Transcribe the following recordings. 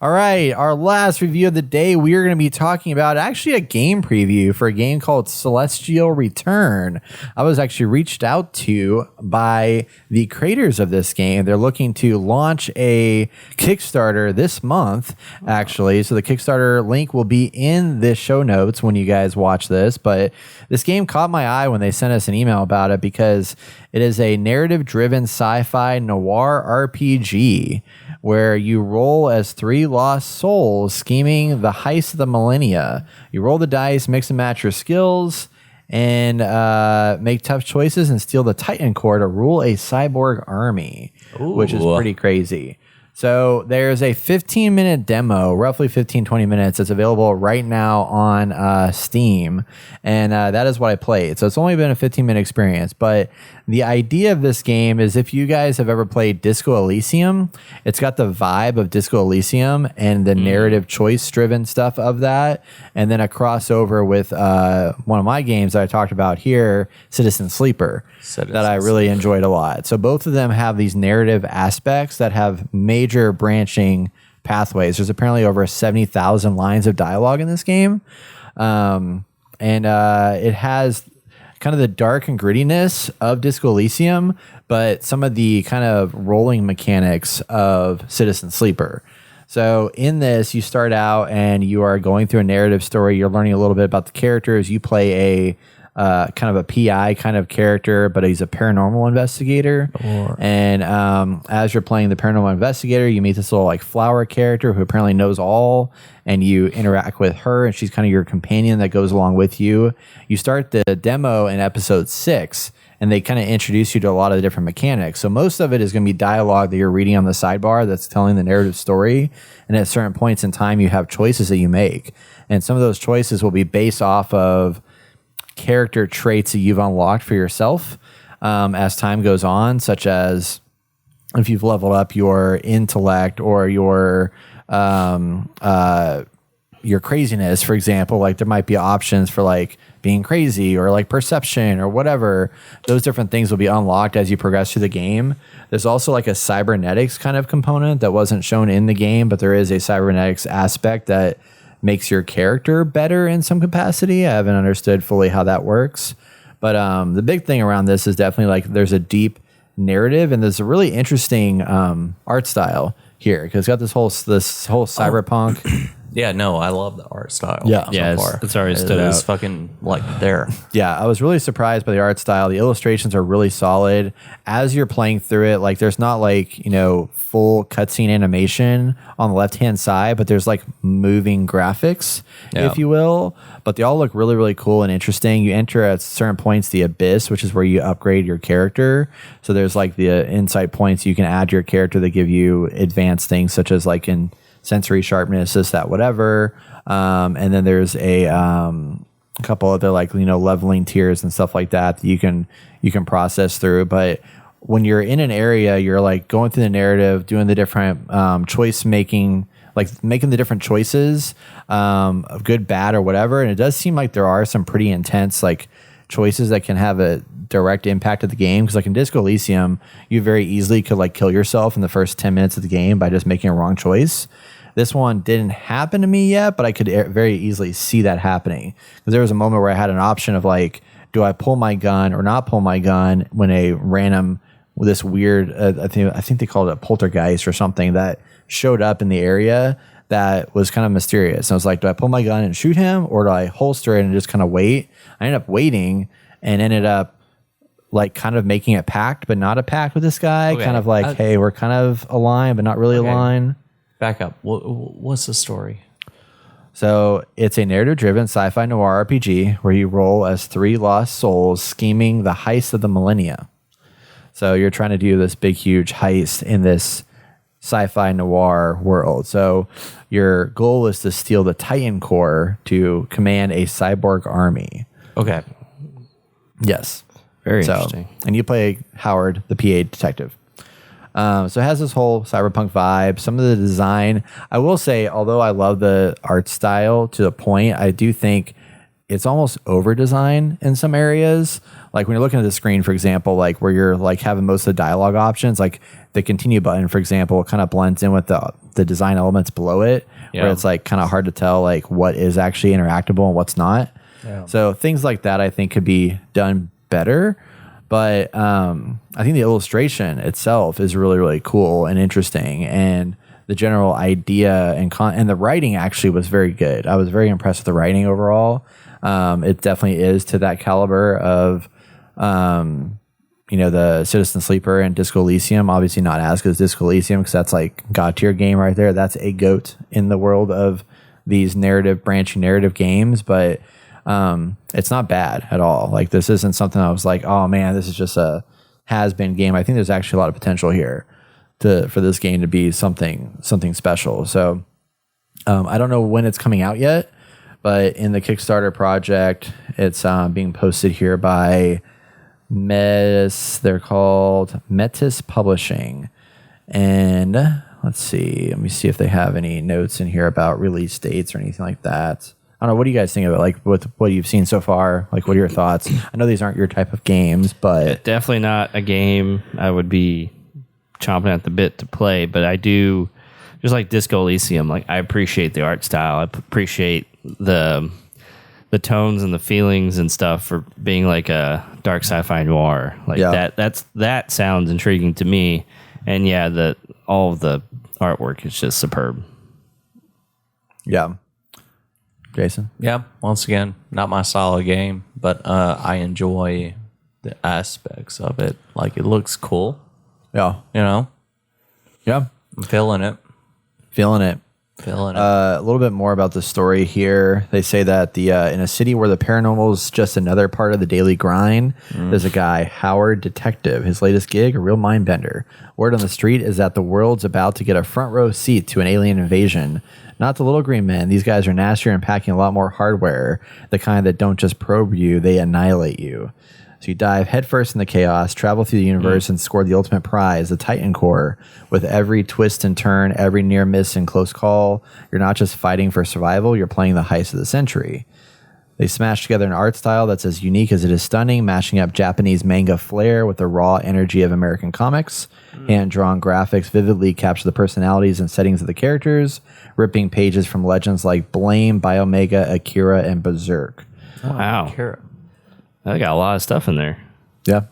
All right, our last review of the day, we are going to be talking about actually a game preview for a game called Celestial Return. I was actually reached out to by the creators of this game. They're looking to launch a Kickstarter this month, actually. So the Kickstarter link will be in the show notes when you guys watch this. But this game caught my eye when they sent us an email about it because it is a narrative-driven sci-fi noir RPG where you roll as three lost souls scheming the heist of the millennia. You roll the dice, mix and match your skills, and make tough choices and steal the Titan core to rule a cyborg army, which is pretty crazy. So there's a 15-minute demo, roughly 15-20 minutes. That's available right now on Steam, and that is what I played. So it's only been a 15-minute experience, but the idea of this game is if you guys have ever played Disco Elysium, it's got the vibe of Disco Elysium and the narrative choice-driven stuff of that, and then a crossover with one of my games that I talked about here, Citizen Sleeper, that I really enjoyed a lot. So both of them have these narrative aspects that have major branching pathways. There's apparently over 70,000 lines of dialogue in this game, and it has kind of the dark and grittiness of Disco Elysium, but some of the kind of rolling mechanics of Citizen Sleeper. So in this, you start out and you are going through a narrative story. You're learning a little bit about the characters. You play a kind of a PI kind of character, but he's a paranormal investigator. And as you're playing the paranormal investigator, you meet this little like flower character who apparently knows all, and you interact with her, and she's kind of your companion that goes along with you. You start the demo in episode 6, and they kind of introduce you to a lot of the different mechanics. So most of it is going to be dialogue that you're reading on the sidebar that's telling the narrative story. And at certain points in time, you have choices that you make. And some of those choices will be based off of character traits that you've unlocked for yourself as time goes on, such as if you've leveled up your intellect or your craziness, for example. Like there might be options for like being crazy or like perception or whatever. Those different things will be unlocked as you progress through the game. There's also like a cybernetics kind of component that wasn't shown in the game, but there is a cybernetics aspect that makes your character better in some capacity. I haven't understood fully how that works. But the big thing around this is definitely like there's a deep narrative, and there's a really interesting art style here because it's got this whole cyberpunk. Yeah, no, I love the art style. Yeah, so far. it's already stood out. It's fucking like there. Yeah, I was really surprised by the art style. The illustrations are really solid. As you're playing through it, like there's not like, full cutscene animation on the left-hand side, but there's like moving graphics, if you will. But they all look really, really cool and interesting. You enter at certain points the Abyss, which is where you upgrade your character. So there's like the insight points you can add to your character that give you advanced things, such as like in sensory sharpness, this, that, whatever. And then there's a couple other like, leveling tiers and stuff like that you can process through. But when you're in an area, you're like going through the narrative, doing the different choice making, like making the different choices of good, bad, or whatever. And it does seem like there are some pretty intense like choices that can have a direct impact of the game. Because like in Disco Elysium, you very easily could like kill yourself in the first 10 minutes of the game by just making a wrong choice. This one didn't happen to me yet, but I could very easily see that happening. Because there was a moment where I had an option of like, do I pull my gun or not pull my gun when a random, this weird, I think they called it a poltergeist or something that showed up in the area that was kind of mysterious. And I was like, do I pull my gun and shoot him, or do I holster it and just kind of wait? I ended up waiting and ended up like kind of making a pact, but not a pact with this guy. Okay. Kind of like, hey, we're kind of aligned, but not really aligned. Back up. What's the story? So it's a narrative-driven sci-fi noir RPG where you roll as three lost souls scheming the heist of the millennia. So you're trying to do this big, huge heist in this sci-fi noir world. So your goal is to steal the Titan core to command a cyborg army. Okay. Yes. Very interesting. And you play Howard, the PA detective. So it has this whole cyberpunk vibe. Some of the design, I will say, although I love the art style to the point, I do think it's almost over-designed in some areas. Like when you're looking at the screen, for example, like where you're like having most of the dialogue options, like the continue button, for example, kind of blends in with the the design elements below it, where it's like kind of hard to tell like what is actually interactable and what's not. Yeah. So things like that I think could be done better. But I think the illustration itself is really, really cool and interesting. And the general idea and the writing actually was very good. I was very impressed with the writing overall. It definitely is to that caliber of, the Citizen Sleeper and Disco Elysium. Obviously not as good as Disco Elysium because that's like God tier game right there. That's a GOAT in the world of these branching narrative games. But it's not bad at all. Like this isn't something I was like, oh man, this is just a has-been game. I think there's actually a lot of potential here for this game to be something special. So I don't know when it's coming out yet, but in the Kickstarter project, it's being posted here by they're called Metis Publishing. And let me see if they have any notes in here about release dates or anything like that. I don't know. What do you guys think of it? Like with what you've seen so far? Like, what are your thoughts? I know these aren't your type of games, but definitely not a game I would be chomping at the bit to play. But I do, just like Disco Elysium. Like I appreciate the art style. I appreciate the tones and the feelings and stuff for being like a dark sci-fi noir. Like that sounds intriguing to me. And yeah, all of the artwork is just superb. Yeah. Jason? Yeah, once again, not my style of game, but I enjoy the aspects of it. Like, it looks cool. Yeah. Yeah. I'm feeling it. A little bit more about the story here. They say that in a city where the paranormal is just another part of the daily grind, there's a guy, Howard Detective. His latest gig, a real mind bender. Word on the street is that the world's about to get a front row seat to an alien invasion. Not the little green men. These guys are nastier and packing a lot more hardware. The kind that don't just probe you, they annihilate you. So you dive headfirst in the chaos, travel through the universe, and score the ultimate prize, the Titan Core. With every twist and turn, every near miss and close call, you're not just fighting for survival, you're playing the heist of the century. They smash together an art style that's as unique as it is stunning, mashing up Japanese manga flair with the raw energy of American comics. Hand-drawn graphics vividly capture the personalities and settings of the characters, ripping pages from legends like Blame, Biomega, Akira, and Berserk. Wow. Akira. I got a lot of stuff in there. Yeah.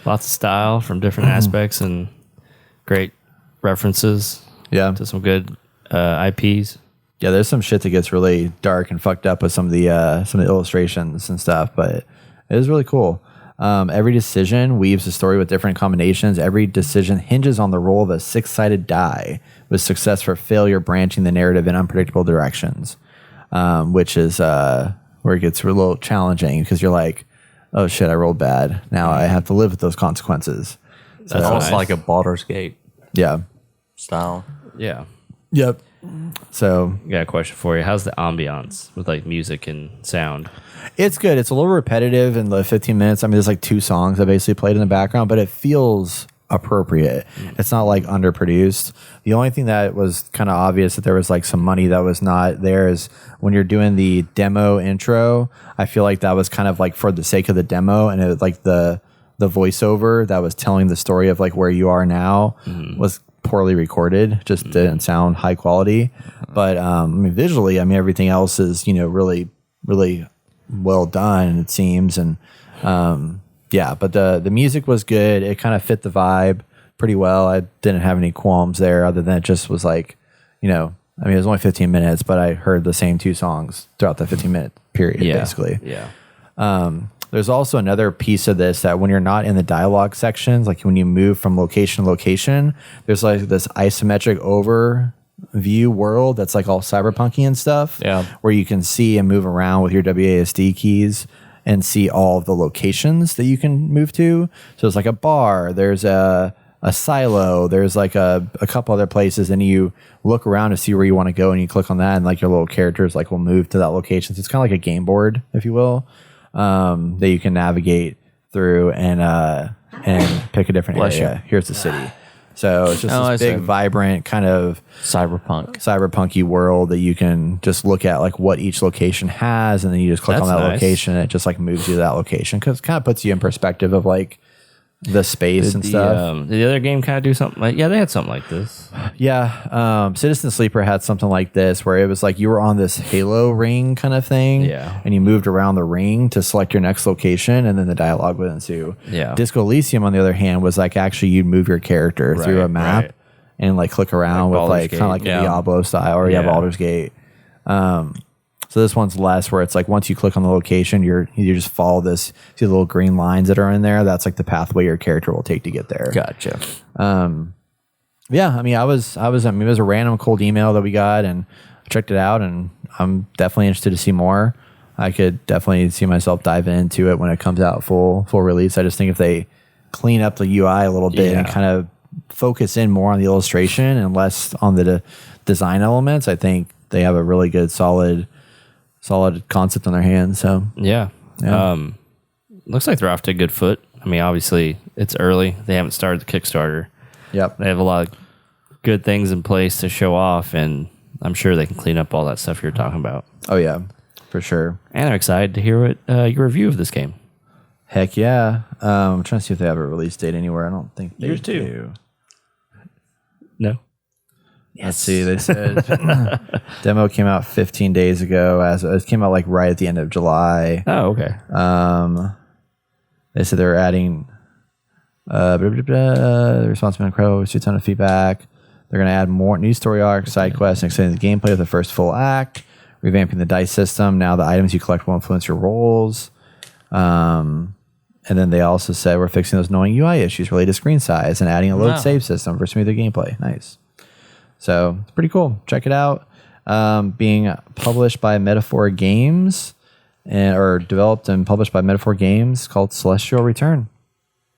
Lots of style from different aspects and great references to some good IPs. Yeah, there's some shit that gets really dark and fucked up with some of the illustrations and stuff, but it is really cool. Every decision weaves a story with different combinations. Every decision hinges on the roll of a six-sided die, with success for failure branching the narrative in unpredictable directions, which is where it gets a little challenging because you're like, oh shit, I rolled bad. Now I have to live with those consequences. So it's almost like a Baldur's Gate style. Yeah. Yep. So I got a question for you. How's the ambiance with like music and sound? it's good. It's a little repetitive in the 15 minutes. I mean, there's like 2 songs that basically played in the background, but it feels appropriate. It's not like underproduced. The only thing that was kind of obvious that there was like some money that was not there is when you're doing the demo intro. I feel like that was kind of like for the sake of the demo, and it was like the voiceover that was telling the story of like where you are now was poorly recorded, just didn't sound high quality. But I mean, visually, I mean, everything else is, you know, really, really well done, it seems. And yeah, but the music was good. It kind of fit the vibe pretty well. I didn't have any qualms there, other than it just was like, you know, I mean, it was only 15 minutes, but I heard the same 2 songs throughout the 15-minute period, basically. Yeah. There's also another piece of this that when you're not in the dialogue sections, like when you move from location to location, there's like this isometric overview world that's like all cyberpunky and stuff, where you can see and move around with your WASD keys and see all of the locations that you can move to. So it's like a bar, there's a silo, there's like a couple other places, and you look around to see where you want to go, and you click on that, and like your little characters like will move to that location. So it's kind of like a game board, if you will. That you can navigate through and pick a different area. Here's the city. So it's just this big, vibrant kind of cyberpunky world that you can just look at like what each location has, and then you just click on that location, and it just like moves you to that location, because it kind of puts you in perspective of like the space and stuff. Did the other game kind of do something like? Yeah, they had something like this. Yeah, Citizen Sleeper had something like this where it was like you were on this halo ring kind of thing, Yeah. and you moved around the ring to select your next location, and then the dialogue would ensue. Yeah. Disco Elysium, on the other hand, was like actually you'd move your character through a map right. and like click around Like with Baldur's like kind of like Gate. a Diablo style, or you have Yeah. Baldur's Gate. So this one's less, where it's like once you click on the location, you just follow this. See the little green lines that are in there? That's like the pathway your character will take to get there. Gotcha. Yeah, I mean, it was a random cold email that we got, and I checked it out, and I'm definitely interested to see more. I could definitely see myself diving into it when it comes out full release. I just think if they clean up the UI a little bit and kind of focus in more on the illustration and less on the design elements, I think they have a really good solid concept on their hands. So Yeah. Looks like they're off to a good foot. I mean, obviously it's early. They haven't started the Kickstarter. yep, They have a lot of good things in place to show off, and I'm sure they can clean up all that stuff you're talking about. oh yeah, for sure. And I'm excited to hear what your review of this game. Heck yeah. I'm trying to see if they have a release date anywhere. I don't think they Yours too. do. No. Let's see. They said demo came out 15 days ago. It came out like right at the end of July. Oh, okay. They said they're adding the response from Crow, received a ton of feedback. They're going to add more new story arcs, side quests, and extending the gameplay of the first full act, revamping the dice system. Now the items you collect will influence your rolls. And then they also said we're fixing those annoying UI issues related to screen size and adding a load save system for smoother gameplay. Nice. So it's pretty cool. Check it out. Being published by Metaphor Games, or developed and published by Metaphor Games, called Celestial Return.